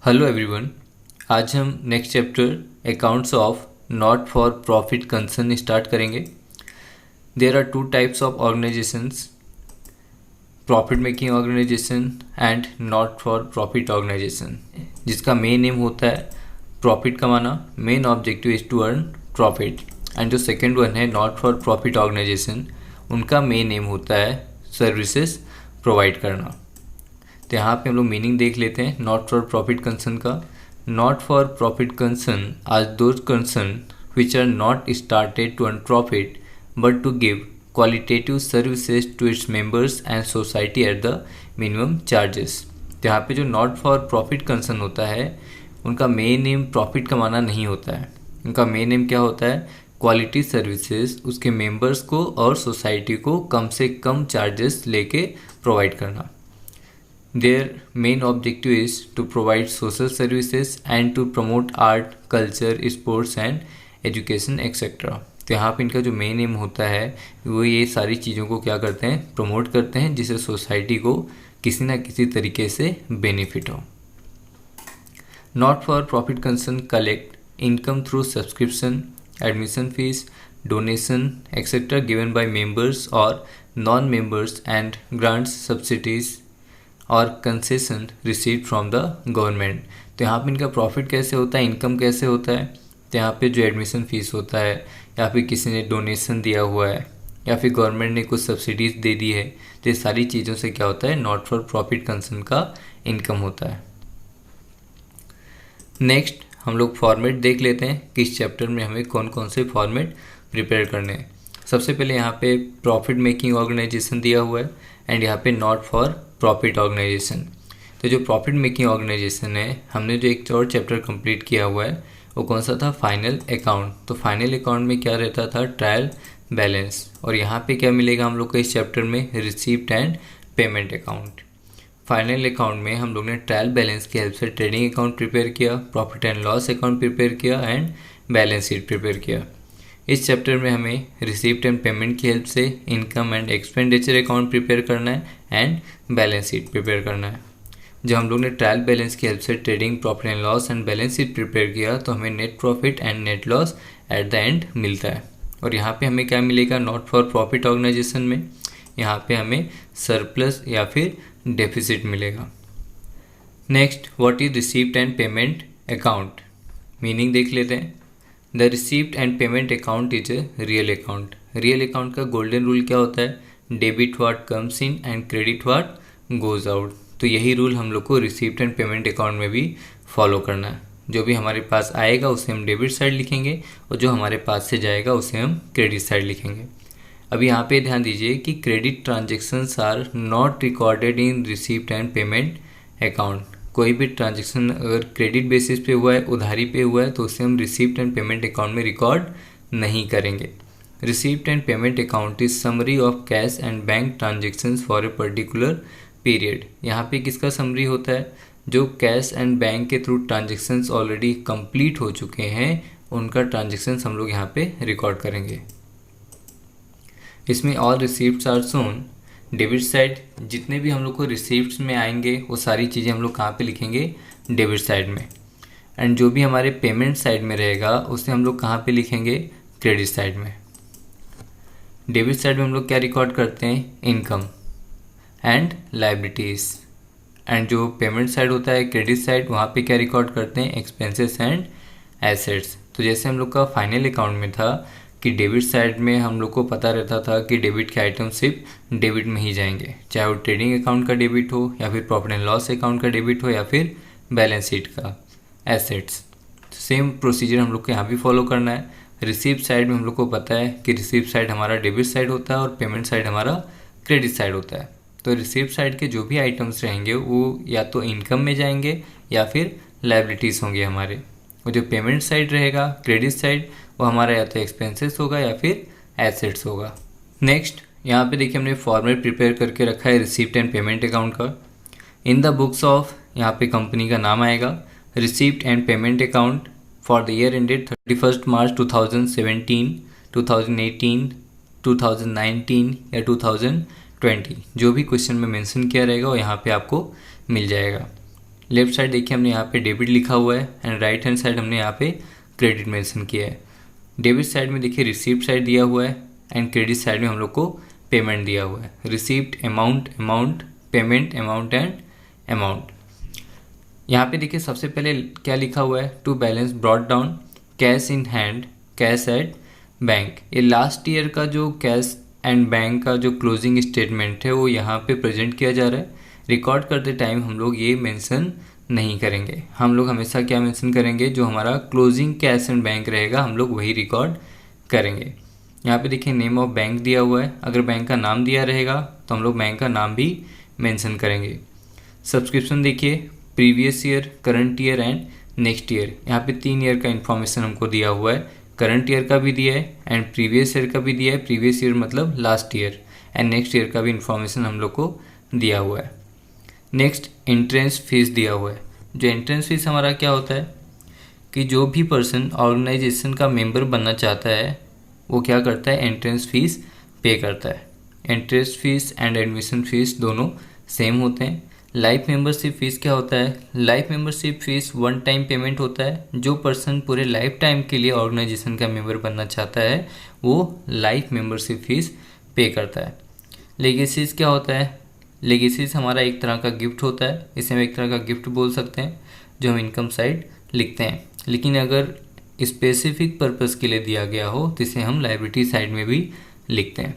Hello everyone. आज हम next chapter accounts of not for profit concern start करेंगे। There are two types of organisations, profit making organisation and not for profit organisation, जिसका main aim होता है profit कमाना, main objective is to earn profit. And जो second one है not for profit organisation, उनका main aim होता है services provide करना। तो यहाँ पे हम लोग मीनिंग देख लेते हैं नॉट फॉर प्रॉफिट कंसर्न का। Not for profit concern are those concern which are not started to earn profit but to give qualitative services to its members and society at the minimum charges. तो यहाँ पे जो not for profit concern होता है उनका main M profit कमाना नहीं होता है। उनका मेन एम क्या होता है? क्वालिटी सर्विसेज उसके मेंबर्स को और सोसाइटी को कम से कम चार्जेस लेके प्रोवाइड करना। Their main objective is to provide social services and to promote art, culture, sports and education etc. तो यहाँ पे इनका जो मेन एम होता है वो ये सारी चीज़ों को क्या करते हैं? प्रमोट करते हैं, जिससे सोसाइटी को किसी ना किसी तरीके से बेनिफिट हो। Not for profit concern collect income through subscription, admission fees, donation etcetera given by members और non members and grants, subsidies और concession receive from the government. तो यहाँ पे इनका प्रॉफिट कैसे होता है, इनकम कैसे होता है? तो यहाँ पे जो एडमिशन फ़ीस होता है या फिर किसी ने डोनेशन दिया हुआ है या फिर गवर्नमेंट ने कुछ सब्सिडीज़ दे दी है, तो ये सारी चीज़ों से क्या होता है? नॉट फॉर प्रॉफिट कंसर्न का इनकम होता है। नेक्स्ट हम लोग फॉर्मेट देख लेते हैं कि इस चैप्टर में हमें कौन कौन से फॉर्मेट प्रिपेयर करने हैं। सबसे पहले यहाँ पे प्रॉफिट मेकिंग ऑर्गेनाइजेशन दिया हुआ है एंड यहाँ पे नॉट फॉर प्रॉफिट ऑर्गेनाइजेशन। तो जो प्रॉफिट मेकिंग ऑर्गेनाइजेशन है, हमने जो एक और चैप्टर कंप्लीट किया हुआ है वो कौन सा था? Final account. तो फाइनल अकाउंट में क्या रहता था? Trial balance. और यहाँ पे क्या मिलेगा हम लोग को इस चैप्टर में? Receipt and payment account. Final account में हम लोग ने ट्रायल बैलेंस की हेल्प से ट्रेडिंग अकाउंट प्रिपेयर किया, profit and loss account prepare किया एंड बैलेंस शीट प्रिपेयर किया। इस चैप्टर में हमें रिसीप्ट एंड पेमेंट की हेल्प से income and expenditure account prepare करना है एंड बैलेंस शीट प्रिपेयर करना है। जब हम लोग ने ट्रायल बैलेंस की हेल्प से trading, profit and loss and balance sheet prepare किया तो हमें net profit and net loss eight the and मिलता है। और यहाँ पे हमें क्या मिलेगा? नॉट फॉर प्रॉफिट ऑर्गेनाइजेशन में यहाँ पे हमें सरप्लस या फिर डेफिसिट मिलेगा। Next, what is receipt and payment account? Meaning देख लेते हैं। The receipt and payment account is a real account. Real account का गोल्डन रूल क्या होता है? Debit what comes in and credit what goes out. तो यही रूल हम लोग को रिसीप्ट एंड पेमेंट अकाउंट में भी फॉलो करना है। जो भी हमारे पास आएगा उसे हम डेबिट साइड लिखेंगे और जो हमारे पास से जाएगा उसे हम क्रेडिट साइड लिखेंगे। अब यहाँ पे ध्यान दीजिए कि credit transactions are not recorded in receipt and payment account. कोई भी ट्रांजेक्शन अगर क्रेडिट बेसिस पे हुआ है, उधारी पे हुआ है, तो उसे हम रिसीप्ट एंड पेमेंट अकाउंट में रिकॉर्ड नहीं करेंगे। Receipt and payment account is summary of cash and bank transactions for a particular period. यहाँ पे किसका समरी होता है? जो कैश एंड बैंक के थ्रू ट्रांजेक्शन्स ऑलरेडी कंप्लीट हो चुके हैं उनका ट्रांजेक्शन्स हम लोग यहाँ पे रिकॉर्ड करेंगे। इसमें all receipts are shown. Debit side जितने भी हम लोग को रिसीप्ट्स में आएंगे वो सारी चीज़ें हम लोग कहाँ पे लिखेंगे? डेबिट साइड में। एंड जो भी हमारे पेमेंट साइड में रहेगा उसे हम लोग कहाँ पे लिखेंगे? क्रेडिट साइड में। डेबिट साइड में हम लोग क्या रिकॉर्ड करते हैं? Income and liabilities. एंड जो पेमेंट साइड होता है क्रेडिट साइड, वहाँ पे क्या रिकॉर्ड करते हैं? Expenses and assets. तो जैसे हम लोग का फाइनल अकाउंट में था कि डेबिट साइड में हम लोग को पता रहता था कि डेबिट के आइटम सिर्फ डेबिट में ही जाएंगे, चाहे वो ट्रेडिंग अकाउंट का डेबिट हो या फिर प्रॉफिट एंड लॉस अकाउंट का डेबिट हो या फिर बैलेंस शीट का एसेट्स। सेम प्रोसीजर हम लोग को यहाँ भी फॉलो करना है। रिसीप्ट साइड में हम लोग को पता है कि रिसीप्ट साइड हमारा डेबिट साइड होता है और पेमेंट साइड हमारा क्रेडिट साइड होता है। तो रिसीप्ट साइड के जो भी आइटम्स रहेंगे वो या तो इनकम में जाएंगे या फिर लायबिलिटीज़ होंगे हमारे। और जो पेमेंट साइड रहेगा क्रेडिट साइड, वो हमारा या तो एक्सपेंसेस होगा या फिर एसेट्स होगा। नेक्स्ट यहाँ पे देखिए हमने फॉर्मेट प्रिपेयर करके रखा है रिसीप्ट एंड पेमेंट अकाउंट का। इन द बुक्स ऑफ, यहाँ पे कंपनी का नाम आएगा, receipt and payment account for the year ended 31 मार्च 2017, 2018, 2019 या 2020। जो भी क्वेश्चन में मेंशन किया रहेगा वो यहाँ पे आपको मिल जाएगा। लेफ्ट साइड देखिए हमने यहाँ पे डेबिट लिखा हुआ है एंड राइट हैंड साइड हमने यहाँ पे क्रेडिट मेंशन किया है। डेबिट साइड में देखिए रिसीप्ट साइड दिया हुआ है एंड क्रेडिट साइड में हम लोग को पेमेंट दिया हुआ है। Receipt amount, payment amount and amount. यहाँ पे देखिए सबसे पहले क्या लिखा हुआ है, to balance brought down cash in hand, cash at bank. ये लास्ट ईयर का जो कैश एंड बैंक का जो क्लोजिंग स्टेटमेंट है वो यहाँ पे प्रेजेंट किया जा रहा है। रिकॉर्ड करते टाइम हम लोग ये मेंशन नहीं करेंगे, हम लोग हमेशा क्या मेंशन करेंगे, जो हमारा क्लोजिंग कैश एंड बैंक रहेगा हम लोग वही रिकॉर्ड करेंगे। यहाँ पे देखिए नेम ऑफ बैंक दिया हुआ है, अगर बैंक का नाम दिया रहेगा तो हम लोग बैंक का नाम भी मेंशन करेंगे। सब्सक्रिप्शन देखिए previous year, current year and next year. यहाँ पे 3 ईयर का इन्फॉर्मेशन हमको दिया हुआ है, करंट ईयर का भी दिया है एंड प्रीवियस ईयर का भी दिया है। प्रीवियस ईयर मतलब last year, and next year का भी इन्फॉर्मेशन हम लोग को दिया हुआ है। नेक्स्ट एंट्रेंस फीस दिया हुआ है। जो एंट्रेंस फीस हमारा क्या होता है कि जो भी पर्सन ऑर्गेनाइजेशन का मेंबर बनना चाहता है वो क्या करता है, एंट्रेंस फीस पे करता है। Entrance fees and admission fees दोनों सेम होते हैं। लाइफ मेंबरशिप फीस क्या होता है, life membership fees one time payment होता है। जो पर्सन पूरे लाइफ टाइम के लिए ऑर्गेनाइजेशन का मेंबर बनना चाहता है वो लाइफ मेंबरशिप फीस पे करता है। लेगेसीज क्या होता है, लेगेसीज हमारा एक तरह का गिफ्ट होता है, इसे हम एक तरह का गिफ्ट बोल सकते हैं जो हम इनकम साइड लिखते हैं। लेकिन अगर स्पेसिफिक पर्पस के लिए दिया गया हो तो इसे हम लायबिलिटी साइड में भी लिखते हैं।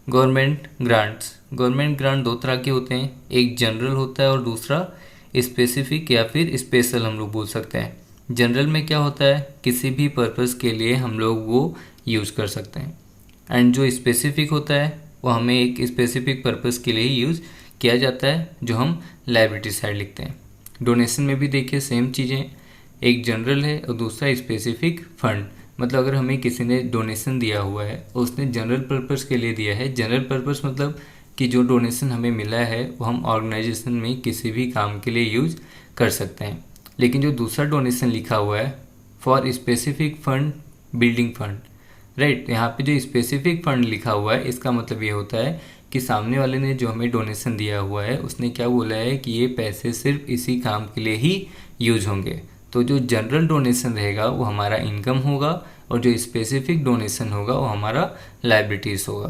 गवर्नमेंट ग्रांट्स, गवर्नमेंट ग्रांट 2 तरह के होते हैं, एक जनरल होता है और दूसरा स्पेसिफिक या फिर स्पेशल हम लोग बोल सकते हैं। जनरल में क्या होता है, किसी भी पर्पस के लिए हम लोग वो यूज़ कर सकते हैं, एंड जो स्पेसिफिक होता है वो हमें एक स्पेसिफिक पर्पस के लिए यूज़ किया जाता है जो हम लायबिलिटी साइड लिखते हैं। डोनेशन में भी देखिए सेम चीज़ें, एक जनरल है और दूसरा स्पेसिफिक फंड। मतलब अगर हमें किसी ने डोनेशन दिया हुआ है उसने जनरल पर्पस के लिए दिया है। जनरल पर्पस मतलब कि जो डोनेशन हमें मिला है वो हम ऑर्गेनाइजेशन में किसी भी काम के लिए यूज कर सकते हैं। लेकिन जो दूसरा डोनेशन लिखा हुआ है for specific fund, building fund, right, यहाँ पे जो स्पेसिफिक फंड लिखा हुआ है इसका मतलब ये होता है कि सामने वाले ने जो हमें डोनेशन दिया हुआ है उसने क्या बोला है कि ये पैसे सिर्फ इसी काम के लिए ही यूज होंगे। तो जो जनरल डोनेशन रहेगा वो हमारा इनकम होगा और जो स्पेसिफिक डोनेशन होगा वो हमारा लायबिलिटीज होगा।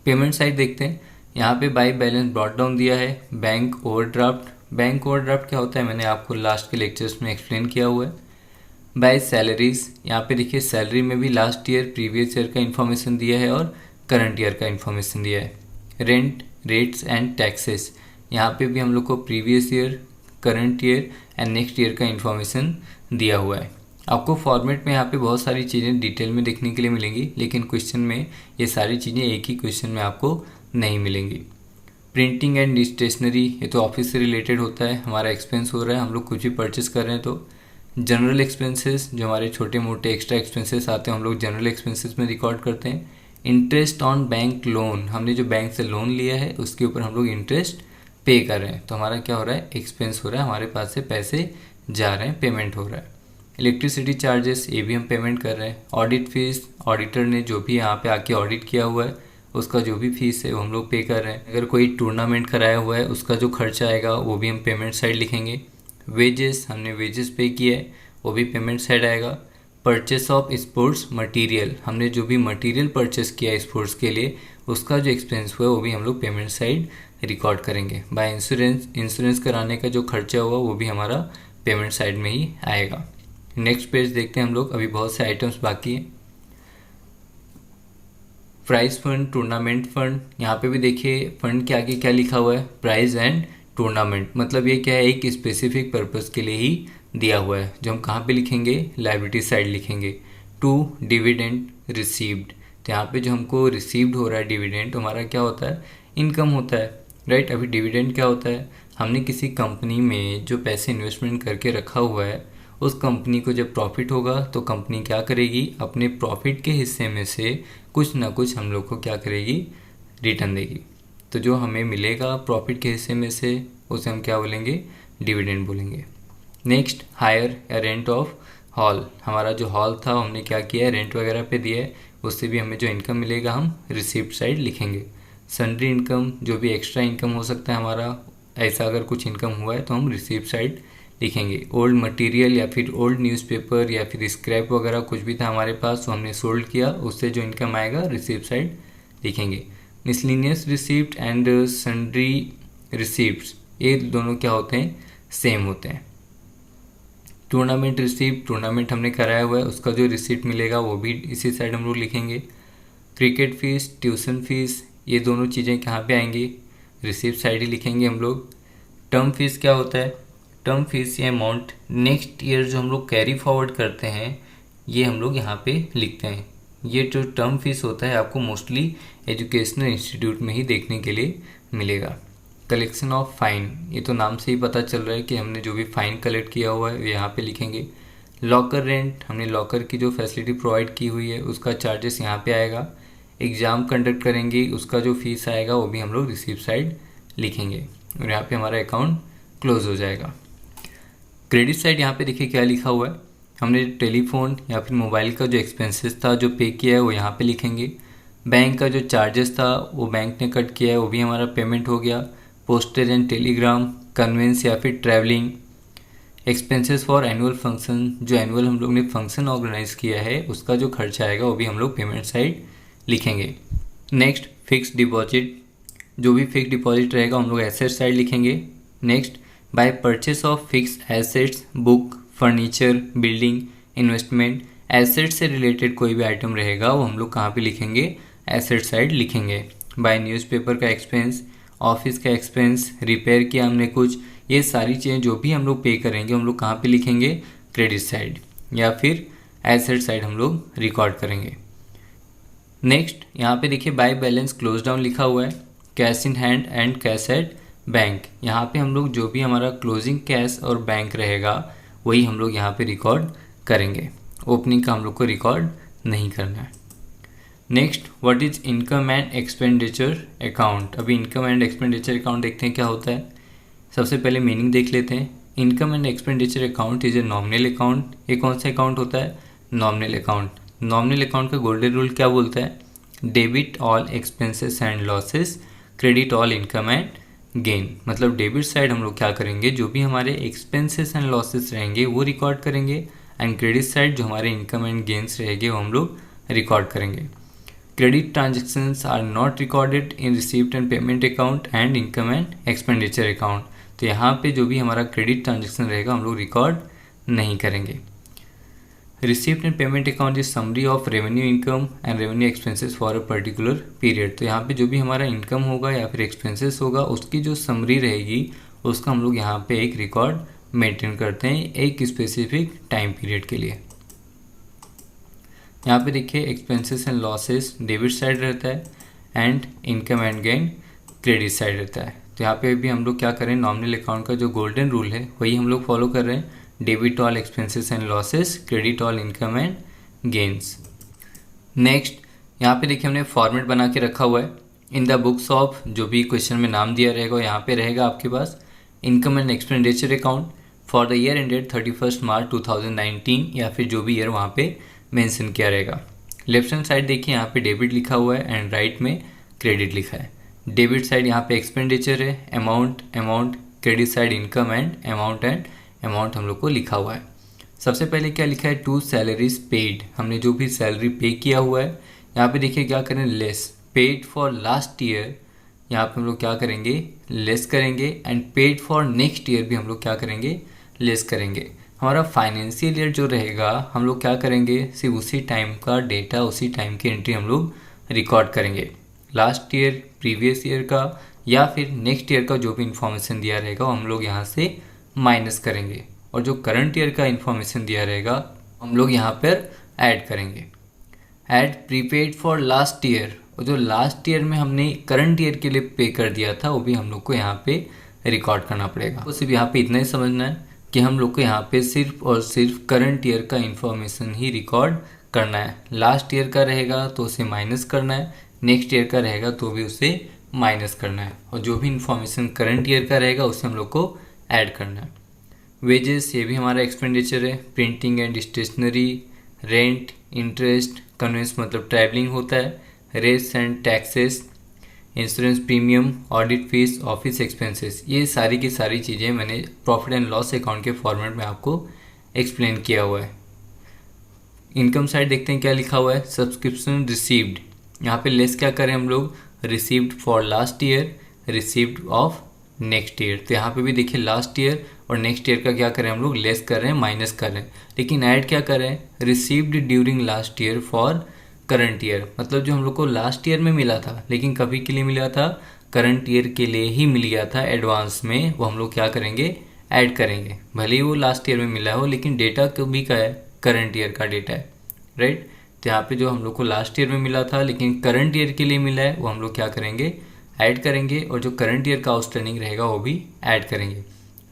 पेमेंट साइड देखते हैं, यहाँ पे बाय बैलेंस ब्रॉट डाउन दिया है। बैंक ओवरड्राफ्ट, बैंक ओवरड्राफ्ट क्या होता है मैंने आपको लास्ट के लेक्चर्स में एक्सप्लेन किया हुआ है। बाय सैलरीज, यहाँ पे देखिए सैलरी में भी लास्ट ईयर, प्रीवियस ईयर का इन्फॉर्मेशन दिया है और करंट ईयर का इन्फॉर्मेशन दिया है। रेंट, रेट्स एंड टैक्सेस, यहाँ पे भी हम लोग को previous year, current year and next year का इन्फॉर्मेशन दिया हुआ है। आपको फॉर्मेट में यहाँ पे बहुत सारी चीज़ें डिटेल में देखने के लिए मिलेंगी, लेकिन क्वेश्चन में ये सारी चीज़ें एक ही क्वेश्चन में आपको नहीं मिलेंगी। प्रिंटिंग एंड स्टेशनरी, ये तो ऑफिस से रिलेटेड होता है, हमारा एक्सपेंस हो रहा है, हम लोग कुछ भी परचेस कर रहे हैं तो। जनरल एक्सपेंसेस, जो हमारे छोटे मोटे एक्स्ट्रा एक्सपेंसेस आते हैं हम लोग जनरल एक्सपेंसेस में रिकॉर्ड करते हैं। इंटरेस्ट ऑन बैंक लोन, हमने जो बैंक से लोन लिया है उसके ऊपर हम लोग इंटरेस्ट पे कर रहे हैं तो हमारा क्या हो रहा है, एक्सपेंस हो रहा है, हमारे पास से पैसे जा रहे हैं, पेमेंट हो रहा है। इलेक्ट्रिसिटी चार्जेस, ये भी हम पेमेंट कर रहे हैं। ऑडिट फीस, ऑडिटर ने जो भी यहाँ पे आके ऑडिट किया हुआ है उसका जो भी फीस है वो हम लोग पे कर रहे हैं। अगर कोई टूर्नामेंट कराया हुआ है उसका जो खर्चा आएगा वो भी हम पेमेंट साइड लिखेंगे। वेजेस, हमने वेजेस पे किया है वो भी पेमेंट साइड आएगा। परचेस ऑफ स्पोर्ट्स मटेरियल, हमने जो भी मटेरियल परचेस किया है स्पोर्ट्स के लिए उसका जो एक्सपेंस हुआ है वो भी हम लोग पेमेंट साइड रिकॉर्ड करेंगे। बाय इंश्योरेंस, इंश्योरेंस कराने का जो खर्चा हुआ वो भी हमारा पेमेंट साइड में ही आएगा। नेक्स्ट पेज देखते हैं हम लोग, अभी बहुत से आइटम्स बाकी हैं। प्राइज फंड, टूर्नामेंट फंड, यहाँ पे भी देखिए फंड के आगे क्या लिखा हुआ है, प्राइज एंड टूर्नामेंट। मतलब ये क्या है, एक स्पेसिफिक पर्पस के लिए ही दिया हुआ है जो हम कहाँ पे लिखेंगे, लायबिलिटी साइड लिखेंगे। टू डिविडेंड रिसीव्ड, तो यहाँ पे जो हमको रिसीव्ड हो रहा है डिविडेंड हमारा क्या होता है, इनकम होता है, राइट। अभी डिविडेंड क्या होता है, हमने किसी कंपनी में जो पैसे इन्वेस्टमेंट करके रखा हुआ है उस कंपनी को जब प्रॉफिट होगा तो कंपनी क्या करेगी, अपने प्रॉफिट के हिस्से में से कुछ ना कुछ हम लोग को क्या करेगी, रिटर्न देगी। तो जो हमें मिलेगा प्रॉफिट के हिस्से में से उसे हम क्या बोलेंगे, डिविडेंड बोलेंगे। नेक्स्ट, हायर या रेंट ऑफ हॉल, हमारा जो हॉल था हमने क्या किया है, रेंट वगैरह पे दिया है, उससे भी हमें जो इनकम मिलेगा हम रिसिप्ट साइड लिखेंगे। सन्ड्री इनकम, जो भी एक्स्ट्रा इनकम हो सकता है हमारा ऐसा अगर कुछ इनकम हुआ है तो हम रिसीव साइड लिखेंगे। ओल्ड मटेरियल या फिर ओल्ड न्यूज़पेपर या फिर स्क्रैप वगैरह कुछ भी था हमारे पास तो हमने सोल्ड किया, उससे जो इनकम आएगा रिसीव साइड लिखेंगे। Miscellaneous receipt and sundry receipts, ये दोनों क्या होते हैं, सेम होते हैं। टूर्नामेंट रिसीप्ट, टूर्नामेंट हमने कराया हुआ है उसका जो रिसीप्ट मिलेगा वो भी इसी साइड हम लोग लिखेंगे। क्रिकेट फीस, ट्यूशन फीस, ये दोनों चीज़ें कहाँ पे आएंगी, रिसीप्ट साइड ही लिखेंगे हम लोग। टर्म फीस क्या होता है, टर्म फीस ये अमाउंट नेक्स्ट ईयर जो हम लोग कैरी फॉरवर्ड करते हैं ये हम लोग यहाँ पे लिखते हैं। ये जो टर्म फीस होता है आपको मोस्टली एजुकेशनल इंस्टीट्यूट में ही देखने के लिए मिलेगा। कलेक्शन ऑफ फाइन, ये तो नाम से ही पता चल रहा है कि हमने जो भी फाइन कलेक्ट किया हुआ है यहाँ पे लिखेंगे। लॉकर रेंट, हमने लॉकर की जो फैसिलिटी प्रोवाइड की हुई है उसका चार्जेस यहाँ पे आएगा। एग्ज़ाम कंडक्ट करेंगे उसका जो फीस आएगा वो भी हम लोग रिसीव साइड लिखेंगे और यहाँ पे हमारा अकाउंट क्लोज हो जाएगा। क्रेडिट साइड यहाँ पे देखिए क्या लिखा हुआ है, हमने टेलीफोन या फिर मोबाइल का जो एक्सपेंसेस था जो पे किया है वो यहाँ पे लिखेंगे। बैंक का जो चार्जेस था वो बैंक ने कट किया है वो भी हमारा पेमेंट हो गया। पोस्टेज एंड टेलीग्राम, कन्वेंस या फिर travelling. Expenses for annual function, जो एनुअल हम लोग ने फंक्शन ऑर्गेनाइज किया है उसका जो खर्चा आएगा वो भी हम लोग पेमेंट साइड लिखेंगे। नेक्स्ट फिक्स डिपॉजिट, जो भी फिक्स डिपॉजिट रहेगा हम लोग एसेट साइड लिखेंगे। Next by purchase of fix assets, book, furniture, building, investment, asset से रिलेटेड कोई भी आइटम रहेगा वो हम लोग कहाँ पे लिखेंगे, एसेट साइड लिखेंगे। बाय न्यूज़पेपर का एक्सपेंस, ऑफिस का एक्सपेंस, रिपेयर किया हमने कुछ, ये सारी चीज़ें जो भी हम लोग पे करेंगे हम लोग कहाँ पे लिखेंगे, क्रेडिट साइड या फिर एसेट साइड हम लोग रिकॉर्ड करेंगे। नेक्स्ट यहाँ पे देखिए बाय बैलेंस क्लोज डाउन लिखा हुआ है, cash in hand and cash at bank. यहाँ पे हम लोग जो भी हमारा क्लोजिंग कैश और बैंक रहेगा वही हम लोग यहाँ पे रिकॉर्ड करेंगे, ओपनिंग का हम लोग को रिकॉर्ड नहीं करना है। Next what is income and expenditure account. अभी इनकम एंड एक्सपेंडिचर अकाउंट देखते हैं क्या होता है। सबसे पहले मीनिंग देख लेते हैं। Income and expenditure account is a nominal account. ये कौन सा अकाउंट होता है, नॉमिनल अकाउंट। नॉमिनल अकाउंट का गोल्डन रूल क्या बोलता है, debit all expenses and losses, credit all income and gain. मतलब डेबिट साइड हम लोग क्या करेंगे, जो भी हमारे एक्सपेंसेस एंड लॉसेस रहेंगे वो रिकॉर्ड करेंगे एंड क्रेडिट साइड जो हमारे इनकम एंड गेन्स रहेंगे वो हम लोग रिकॉर्ड करेंगे। Credit transactions are not recorded in receipt and payment account and income and expenditure account. तो यहाँ पे जो भी हमारा क्रेडिट ट्रांजेक्शन रहेगा हम लोग रिकॉर्ड नहीं करेंगे। Receipt and payment account is summary of revenue income and revenue expenses for a particular period. तो यहाँ पे जो भी हमारा इनकम होगा या फिर एक्सपेंसेस होगा उसकी जो समरी रहेगी उसका हम लोग यहाँ पे एक रिकॉर्ड मेंटेन करते हैं एक स्पेसिफिक टाइम पीरियड के लिए। यहाँ पे देखिए expenses and losses debit side रहता है and income and gain credit side रहता है। तो यहाँ पे भी हम लोग क्या करें, नॉमिनल अकाउंट का जो गोल्डन रूल है वही हम लोग फॉलो कर रहे हैं, debit all expenses and losses, credit all income and gains. Next यहाँ पे देखिए हमने फॉर्मेट बना के रखा हुआ है। इन द बुक्स ऑफ, जो भी क्वेश्चन में नाम दिया रहेगा यहाँ पे रहेगा आपके पास income and expenditure account for the year ended 31 March 2019 या फिर जो भी ईयर वहाँ पे मेंशन किया रहेगा। लेफ्ट हैंड साइड देखिए यहाँ पे डेबिट लिखा हुआ है एंड राइट में क्रेडिट लिखा है। डेबिट साइड यहाँ पे एक्सपेंडिचर है, amount, credit side income and amount हम लोग को लिखा हुआ है। सबसे पहले क्या लिखा है, टू सैलरीज पेड, हमने जो भी सैलरी पे किया हुआ है यहाँ पे देखिए क्या करें, less paid for last year, यहाँ पे हम लोग क्या करेंगे, लेस करेंगे and paid for next year भी हम लोग क्या करेंगे, लेस करेंगे। हमारा फाइनेंशियल ईयर जो रहेगा हम लोग क्या करेंगे, सिर्फ उसी टाइम का डेटा, उसी टाइम की एंट्री हम लोग रिकॉर्ड करेंगे। लास्ट ईयर, प्रीवियस ईयर का या फिर नेक्स्ट ईयर का जो भी इन्फॉर्मेशन दिया रहेगा वो हम लोग यहाँ से माइनस करेंगे और जो करंट ईयर का इन्फॉर्मेशन दिया रहेगा हम लोग यहाँ पर ऐड करेंगे। Add prepaid for last year, और जो लास्ट ईयर में हमने करंट ईयर के लिए पे कर दिया था वो भी हम लोग को यहाँ पे रिकॉर्ड करना पड़ेगा। तो सिर्फ यहाँ पे इतना ही समझना है कि हम लोग को यहाँ पे सिर्फ और सिर्फ करंट ईयर का इन्फॉर्मेशन ही रिकॉर्ड करना है। लास्ट ईयर का रहेगा तो उसे माइनस करना है, नेक्स्ट ईयर का रहेगा तो भी उसे माइनस करना है और जो भी इन्फॉर्मेशन करंट ईयर का रहेगा उसे हम लोग को ऐड करना है। वेजेस, ये भी हमारा एक्सपेंडिचर है। Printing and stationery, rent, interest, conveyance मतलब ट्रैवलिंग होता है, rates and taxes, insurance premium, audit fees, office expenses, ये सारी की सारी चीज़ें मैंने प्रॉफिट एंड लॉस अकाउंट के फॉर्मेट में आपको एक्सप्लेन किया हुआ है। इनकम साइड देखते हैं क्या लिखा हुआ है, सब्सक्रिप्शन रिसीव्ड। यहाँ पे लेस क्या करें हम लोग, received for last year, received of next year. तो यहाँ पे भी देखिए लास्ट ईयर और नेक्स्ट ईयर का क्या करें हम लोग, लेस कर रहे हैं, माइनस कर रहे हैं, लेकिन ऐड क्या करें, received during last year for current year. मतलब जो हम लोग को लास्ट ईयर में मिला था, लेकिन कभी के लिए मिला था, करंट ईयर के लिए ही मिल गया था एडवांस में, वो हम लोग क्या करेंगे, ऐड करेंगे। भले ही वो लास्ट ईयर में मिला हो, लेकिन डेटा कभी का है, करंट ईयर का डेटा है, राइट। तो यहाँ पे जो हम लोग को लास्ट ईयर में मिला था लेकिन करंट ईयर के लिए मिला है, वो हम लोग क्या करेंगे, ऐड करेंगे, और जो करंट ईयर का आउटस्टैंडिंग रहेगा वो भी ऐड करेंगे।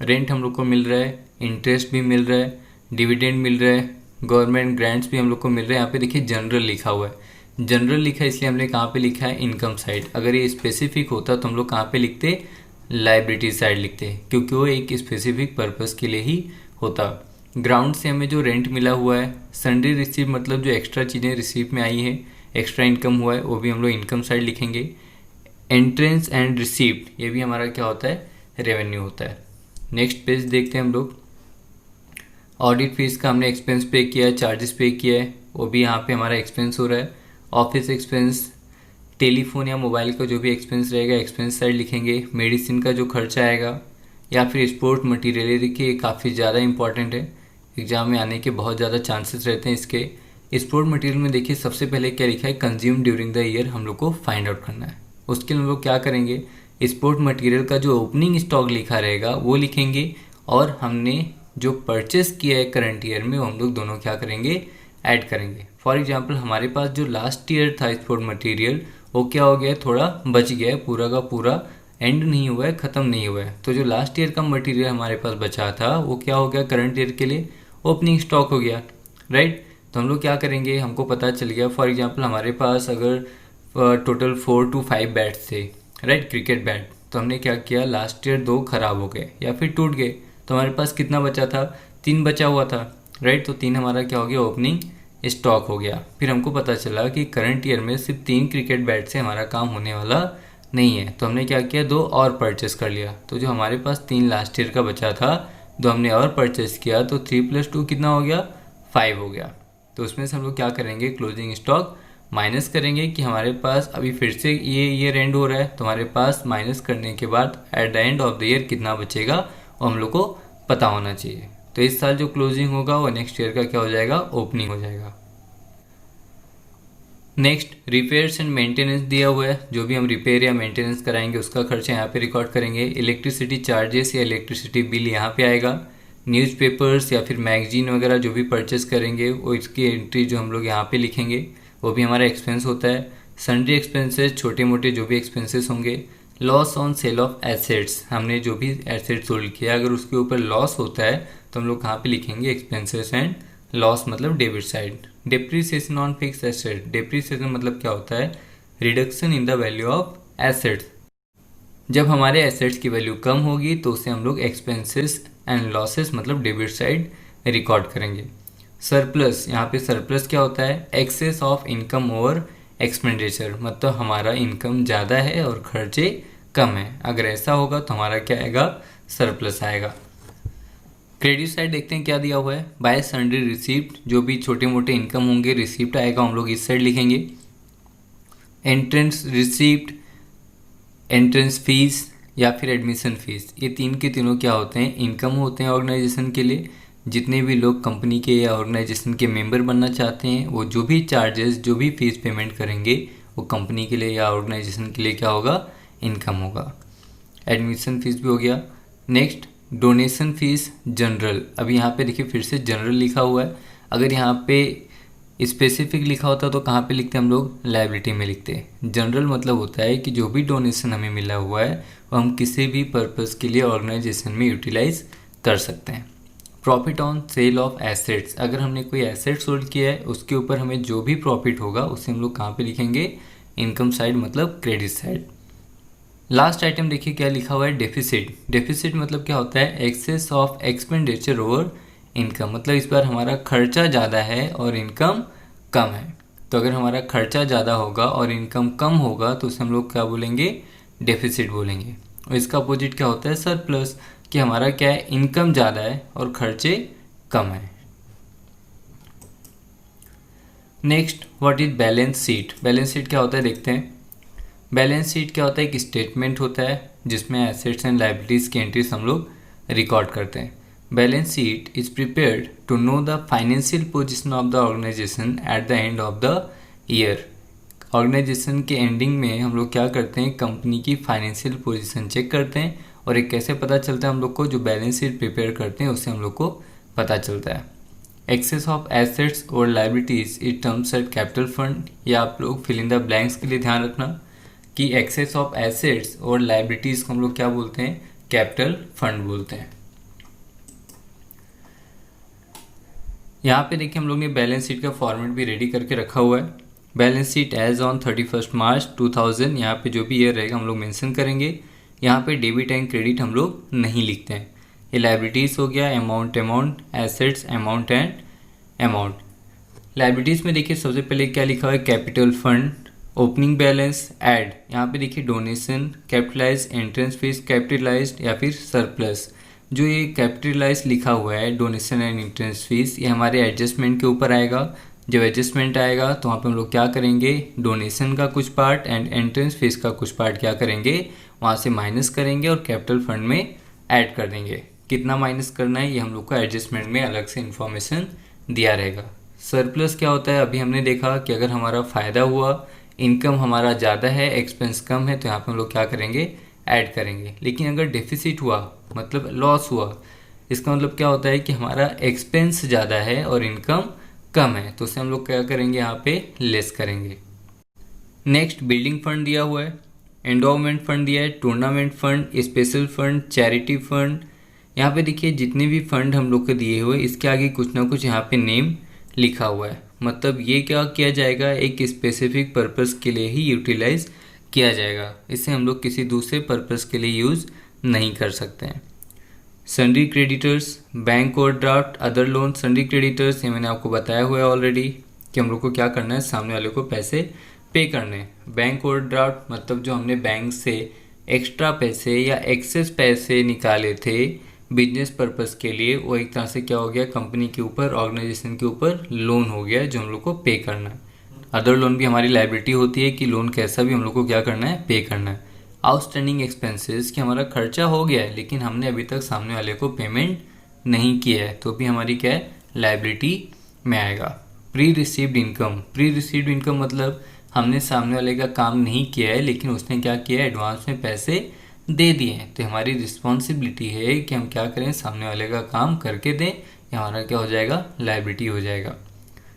रेंट हम लोग को मिल रहा है, इंटरेस्ट भी मिल रहा है, डिविडेंड मिल रहा है, गवर्नमेंट ग्रांट्स भी हम लोग को मिल रहा है। यहाँ पे देखिए जनरल लिखा हुआ है, जनरल लिखा है इसलिए हमने कहाँ पे लिखा है, इनकम साइड। अगर ये स्पेसिफिक होता तो हम लोग कहाँ पे लिखते, लाइबिलिटी साइड लिखते, क्योंकि वो एक स्पेसिफिक पर्पज़ के लिए ही होता। ग्राउंड से हमें जो रेंट मिला हुआ है, सन्ड्री रिसीव मतलब जो एक्स्ट्रा चीज़ें रिसीव में आई हैं, एक्स्ट्रा इनकम हुआ है, वो भी हम लोग इनकम साइड लिखेंगे। एंट्रेंस एंड रिसीप्ट, ये भी हमारा क्या होता है, रेवेन्यू होता है। नेक्स्ट पेज देखते हैं हम लोग, ऑडिट फीस का हमने एक्सपेंस पे किया है, चार्जेस पे किया है, वो भी यहाँ पे हमारा एक्सपेंस हो रहा है। ऑफिस एक्सपेंस, टेलीफोन या मोबाइल का जो भी एक्सपेंस रहेगा एक्सपेंस साइड लिखेंगे। मेडिसिन का जो खर्चा आएगा, या फिर स्पोर्ट मटेरियल, ये देखिए काफ़ी ज़्यादा इंपॉर्टेंट है, एग्जाम में आने के बहुत ज़्यादा चांसेस रहते हैं इसके। स्पोर्ट मटेरियल में देखिए सबसे पहले क्या लिखा है, कंज्यूम ड्यूरिंग द ईयर, हम लोग को फाइंड आउट करना है। उसके लिए हम लोग क्या करेंगे, स्पोर्ट मटेरियल का जो ओपनिंग स्टॉक लिखा रहेगा वो लिखेंगे, और हमने जो परचेस किया है करंट ईयर में वो हम लोग दोनों क्या करेंगे, ऐड करेंगे। फॉर एग्जांपल हमारे पास जो लास्ट ईयर था स्पोर्ट मटेरियल, वो क्या हो गया है, थोड़ा बच गया है, पूरा का पूरा एंड नहीं हुआ है, ख़त्म नहीं हुआ है। तो जो लास्ट ईयर का मटेरियल हमारे पास बचा था वो क्या हो गया, करंट ईयर के लिए ओपनिंग स्टॉक हो गया, राइट। तो हम लोग क्या करेंगे, हमको पता चल गया फॉर एग्जांपल हमारे पास अगर टोटल 4 to 5 बैट्स थे, राइट, क्रिकेट बैट, तो हमने क्या किया, लास्ट ईयर 2 खराब हो गए या फिर टूट गए, तो हमारे पास कितना बचा था, 3 बचा हुआ था, राइट। तो 3 हमारा क्या हो गया, ओपनिंग स्टॉक हो गया। फिर हमको पता चला कि करंट ईयर में सिर्फ 3 क्रिकेट बैट से हमारा काम होने वाला नहीं है, तो हमने क्या किया, 2 और परचेस कर लिया। तो जो हमारे पास 3 लास्ट ईयर का बचा था, 2 हमने और परचेस किया, तो 3 + 2 कितना हो गया, 5 हो गया। तो उसमें से हम लोग क्या करेंगे, क्लोजिंग स्टॉक माइनस करेंगे कि हमारे पास अभी फिर से ये ईयर एंड हो रहा है, तो हमारे पास माइनस करने के बाद eight the end of the year कितना बचेगा वो हम लोग को पता होना चाहिए। तो इस साल जो क्लोजिंग होगा वो नेक्स्ट ईयर का क्या हो जाएगा, ओपनिंग हो जाएगा। नेक्स्ट रिपेयर्स एंड मेंटेनेंस दिया हुआ है, जो भी हम रिपेयर या मेंटेनेंस कराएंगे उसका खर्चा यहाँ पे रिकॉर्ड करेंगे। इलेक्ट्रिसिटी चार्जेस या इलेक्ट्रिसिटी बिल यहाँ पे आएगा। न्यूज़पेपर्स या फिर मैगजीन वगैरह जो भी परचेस करेंगे वो इसकी एंट्री जो हम लोग यहाँ पे लिखेंगे, वो भी हमारा एक्सपेंस होता है। सन्ड्री एक्सपेंसेस, छोटे मोटे जो भी एक्सपेंसेस होंगे। Loss on sale of assets, हमने जो भी एसेट्स होल्ड किया अगर उसके ऊपर लॉस होता है तो हम लोग कहाँ पे लिखेंगे, एक्सपेंसेस एंड लॉस मतलब debit side. Depreciation on fix asset, depreciation मतलब क्या होता है, reduction in the value of assets. जब हमारे एसेट्स की वैल्यू कम होगी तो उसे हम लोग एक्सपेंसेस एंड लॉसेस मतलब डेबिट साइड रिकॉर्ड करेंगे। सरप्लस, यहाँ पे सरप्लस क्या होता है, excess of income over expenditure, मतलब हमारा इनकम ज़्यादा है और खर्चे कम है, अगर ऐसा होगा तो हमारा क्या आएगा, सरप्लस आएगा। क्रेडिट साइड देखते हैं क्या दिया हुआ है, बाय सन्ड्री रिसीप्ट, जो भी छोटे मोटे इनकम होंगे रिसीप्ट आएगा, हम लोग इस साइड लिखेंगे। एंट्रेंस रिसीप्ट, एंट्रेंस फीस या फिर एडमिशन फीस, ये तीन के तीनों क्या होते हैं, इनकम होते हैं ऑर्गेनाइजेशन के लिए। जितने भी लोग कंपनी के या ऑर्गेनाइजेशन के मेंबर बनना चाहते हैं वो जो भी चार्जेस, जो भी फीस पेमेंट करेंगे वो कंपनी के लिए या ऑर्गेनाइजेशन के लिए क्या होगा, इनकम होगा। एडमिशन फीस भी हो गया। नेक्स्ट डोनेशन फीस जनरल, अभी यहाँ पे देखिए फिर से जनरल लिखा हुआ है, अगर यहाँ पे स्पेसिफिक लिखा होता तो कहाँ पे लिखते हम लोग, लायबिलिटी में लिखते। जनरल मतलब होता है कि जो भी डोनेशन हमें मिला हुआ है वो हम किसी भी पर्पज़ के लिए ऑर्गेनाइजेशन में यूटिलाइज कर सकते हैं। Profit on sale of assets, अगर हमने कोई एसेट्स होल्ड किया है उसके ऊपर हमें जो भी प्रॉफिट होगा उसे हम लोग कहाँ पे लिखेंगे, इनकम साइड मतलब क्रेडिट साइड। लास्ट आइटम देखिए क्या लिखा हुआ है, डेफिसिट। डेफिसिट मतलब क्या होता है, excess of expenditure over income, मतलब इस बार हमारा खर्चा ज़्यादा है और इनकम कम है, तो तो अगर हमारा खर्चा ज़्यादा होगा और इनकम कम होगा तो उसे हम लोग क्या बोलेंगे, डेफिसिट बोलेंगे। और इसका अपोजिट क्या होता है, सरप्लस, कि हमारा क्या है, इनकम ज़्यादा है और खर्चे कम है। Next, what is balance sheet. Balance sheet क्या होता है देखते हैं। बैलेंस शीट क्या होता है, एक स्टेटमेंट होता है जिसमें एसेट्स एंड लायबिलिटीज़ की एंट्रीज हम लोग रिकॉर्ड करते हैं। Balance sheet is prepared to know the financial position of the organisation at the end of the year. Organisation के एंडिंग में हम लोग क्या करते हैं, कंपनी की फाइनेंशियल पोजीशन चेक करते हैं। और एक कैसे पता चलता है हम लोग को, जो बैलेंस शीट प्रिपेयर करते हैं उससे हम लोग को पता चलता है। एक्सेस ऑफ एसेट्स और liabilities is terms at capital fund. या आप लोग फिल इन द ब्लैंक्स के लिए ध्यान रखना कि एक्सेस ऑफ एसेट्स और लायबिलिटीज को हम लोग क्या बोलते हैं, कैपिटल फंड बोलते हैं। यहाँ पे देखिए हम लोग ने बैलेंस शीट का फॉर्मेट भी रेडी करके रखा हुआ है। बैलेंस शीट एज ऑन 31 मार्च 2000, यहाँ पे जो भी ईयर रहेगा हम लोग मेंशन करेंगे। यहाँ पे डेबिट एंड क्रेडिट हम लोग नहीं लिखते हैं। ये लायबिलिटीज़ हो गया, amount, assets, amount and amount. Liabilities में देखिए सबसे पहले क्या लिखा हुआ है, capital fund, opening balance, add. यहाँ पे देखिए donation, capitalise, entrance fees, capitalised या फिर सरप्लस। जो ये कैपिटलाइज लिखा हुआ है, डोनेशन एंड एंट्रेंस फीस, ये हमारे एडजस्टमेंट के ऊपर आएगा। जब एडजस्टमेंट आएगा तो वहाँ पे हम लोग क्या करेंगे, डोनेशन का कुछ पार्ट एंड एंट्रेंस फीस का कुछ पार्ट क्या करेंगे, वहाँ से माइनस करेंगे और कैपिटल फंड में ऐड कर देंगे। कितना माइनस करना है ये हम लोग को एडजस्टमेंट में अलग से इन्फॉर्मेशन दिया रहेगा। सरप्लस क्या होता है, अभी हमने देखा कि अगर हमारा फ़ायदा हुआ, इनकम हमारा ज़्यादा है, एक्सपेंस कम है, तो यहाँ पे हम लोग क्या करेंगे, ऐड करेंगे। लेकिन अगर डेफिसिट हुआ मतलब लॉस हुआ, इसका मतलब क्या होता है कि हमारा एक्सपेंस ज़्यादा है और इनकम कम है, तो उसे हम लोग क्या करेंगे, यहाँ पे लेस करेंगे। नेक्स्ट, बिल्डिंग फंड दिया हुआ है, एंडोमेंट फंड दिया है, tournament fund, special fund, charity fund. यहाँ पे देखिए जितने भी फंड हम लोग को दिए हुए, इसके आगे कुछ ना कुछ यहाँ पे नेम लिखा हुआ है। मतलब ये क्या किया जाएगा, एक स्पेसिफिक पर्पस के लिए ही यूटिलाइज किया जाएगा। इसे हम लोग किसी दूसरे पर्पस के लिए यूज़ नहीं कर सकते हैं। Sundry creditors, bank overdraft, other loan. Sundry creditors ये मैंने आपको बताया हुआ है ऑलरेडी कि हम लोग को क्या करना है, सामने वाले को पैसे पे करने। बैंक ओवरड्राफ्ट मतलब जो हमने बैंक से एक्स्ट्रा पैसे या एक्सेस पैसे निकाले थे बिजनेस पर्पस के लिए, वो एक तरह से क्या हो गया, कंपनी के ऊपर, ऑर्गेनाइजेशन के ऊपर लोन हो गया जो हम लोग को पे करना है। अदर लोन भी हमारी लायबिलिटी होती है कि लोन कैसा भी हम लोग को क्या करना है, पे करना है। आउटस्टैंडिंग एक्सपेंसेस कि हमारा खर्चा हो गया है लेकिन हमने अभी तक सामने वाले को पेमेंट नहीं किया है, तो भी हमारी क्या है, लायबिलिटी में आएगा। Pre received income, pre received income मतलब हमने सामने वाले का काम नहीं किया है लेकिन उसने क्या किया है, एडवांस में पैसे दे दिए हैं, तो हमारी रिस्पॉन्सिबिलिटी है कि हम क्या करें, सामने वाले का काम करके दें। ये हमारा क्या हो जाएगा, लायबिलिटी हो जाएगा।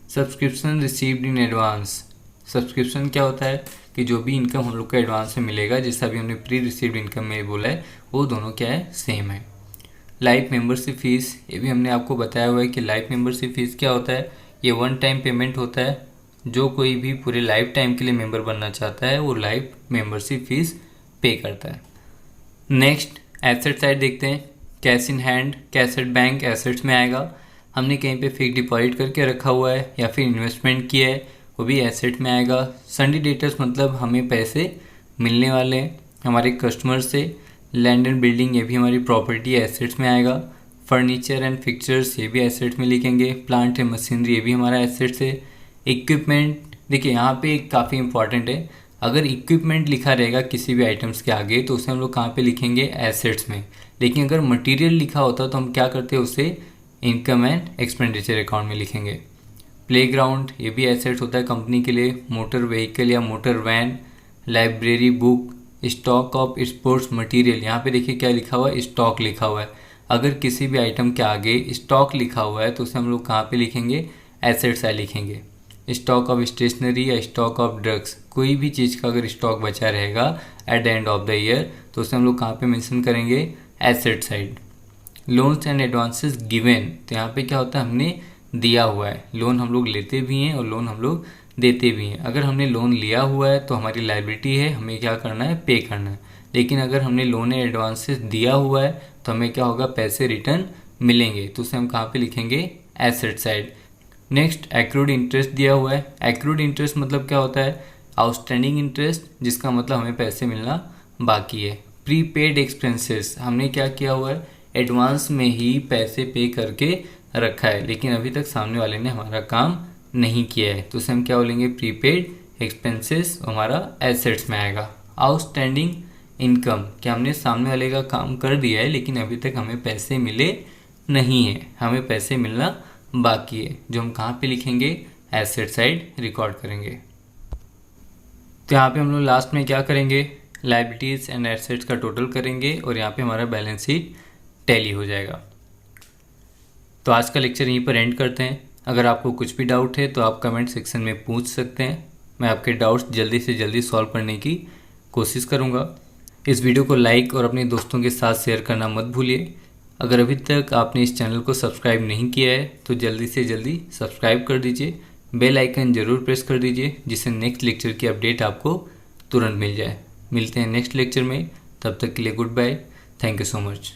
Subscription received in advance, subscription क्या होता है कि जो भी इनकम हम लोग को एडवांस में मिलेगा, जैसा भी हमने प्री रिसीव्ड इनकम में बोला है, वो दोनों क्या है, सेम है। लाइफ मेंबरशिप फीस, ये भी हमने आपको बताया हुआ है कि लाइफ मेंबरशिप फीस क्या होता है, ये वन टाइम पेमेंट होता है। जो कोई भी पूरे लाइफ टाइम के लिए मेंबर बनना चाहता है वो लाइफ मेंबरशिप फीस पे करता है। नेक्स्ट, एसेट साइड देखते हैं। Cash in hand, cash at bank assets में आएगा। हमने कहीं पे फिक्स डिपॉजिट करके रखा हुआ है या फिर इन्वेस्टमेंट किया है, वो भी एसेट में आएगा। सन्डी डेटर्स मतलब हमें पैसे मिलने वाले हैं हमारे कस्टमर से। लैंड एंड बिल्डिंग, ये भी हमारी प्रॉपर्टी एसेट्स में आएगा। फर्नीचर एंड फिक्चर्स, ये भी एसेट्स में लिखेंगे। प्लांट एंड मशीनरी, ये भी हमारा एसेट्स है। इक्विपमेंट, देखिए यहाँ पे काफ़ी इंपॉर्टेंट है, अगर इक्विपमेंट लिखा रहेगा किसी भी आइटम्स के आगे तो उसे हम लोग कहाँ पे लिखेंगे, एसेट्स में। लेकिन अगर मटेरियल लिखा होता तो हम क्या करते हैं, उसे इनकम एंड एक्सपेंडिचर अकाउंट में लिखेंगे। प्लेग्राउंड, ये भी एसेट्स होता है कंपनी के लिए। मोटर व्हीकल या motor van, library book, stock of sports material, यहाँ पे देखिए क्या लिखा हुआ है, स्टॉक लिखा हुआ है। अगर किसी भी आइटम के आगे स्टॉक लिखा हुआ है तो उसे हम लोग कहाँ पे लिखेंगे, एसेट्स साइड लिखेंगे। स्टॉक ऑफ स्टेशनरी या स्टॉक ऑफ ड्रग्स, कोई भी चीज़ का अगर स्टॉक बचा रहेगा eight the end of the year तो उसे हम लोग कहाँ पे मेंशन करेंगे, asset side. Loans and advances given, तो यहाँ पे क्या होता है, हमने दिया हुआ है। लोन हम लोग लेते भी हैं और लोन हम लोग देते भी हैं। अगर हमने लोन लिया हुआ है तो हमारी लायबिलिटी है, हमें क्या करना है, पे करना है। लेकिन अगर हमने लोन या एडवांसेस दिया हुआ है तो हमें क्या होगा, पैसे रिटर्न मिलेंगे, तो उसे हम कहाँ पे लिखेंगे, asset side. Next accrued interest दिया हुआ है। एक्रूड इंटरेस्ट मतलब क्या होता है, आउटस्टैंडिंग इंटरेस्ट, जिसका मतलब हमें पैसे मिलना बाकी है। प्रीपेड एक्सपेंसेस, हमने क्या किया हुआ है, एडवांस में ही पैसे पे करके रखा है, लेकिन अभी तक सामने वाले ने हमारा काम नहीं किया है, तो उसे हम क्या बोलेंगे, प्रीपेड एक्सपेंसेस, हमारा एसेट्स में आएगा। आउटस्टैंडिंग इनकम, क्या हमने सामने वाले का काम कर दिया है लेकिन अभी तक हमें पैसे मिले नहीं है, हमें पैसे मिलना बाकी है, जो हम कहाँ पे लिखेंगे, एसेट साइड रिकॉर्ड करेंगे। तो यहाँ पे हम लोग लास्ट में क्या करेंगे, लायबिलिटीज़ एंड एसेट्स का टोटल करेंगे और यहाँ पे हमारा बैलेंस शीट टैली हो जाएगा। तो आज का लेक्चर यहीं पर एंड करते हैं। अगर आपको कुछ भी डाउट है तो आप कमेंट सेक्शन में पूछ सकते हैं, मैं आपके डाउट्स जल्दी से जल्दी सॉल्व करने की कोशिश करूँगा। इस वीडियो को लाइक और अपने दोस्तों के साथ शेयर करना मत भूलिए। अगर अभी तक आपने इस चैनल को सब्सक्राइब नहीं किया है तो जल्दी से जल्दी सब्सक्राइब कर दीजिए, बेल आइकन ज़रूर प्रेस कर दीजिए, जिससे नेक्स्ट लेक्चर की अपडेट आपको तुरंत मिल जाए। मिलते हैं नेक्स्ट लेक्चर में, तब तक के लिए good bye, thank you so much.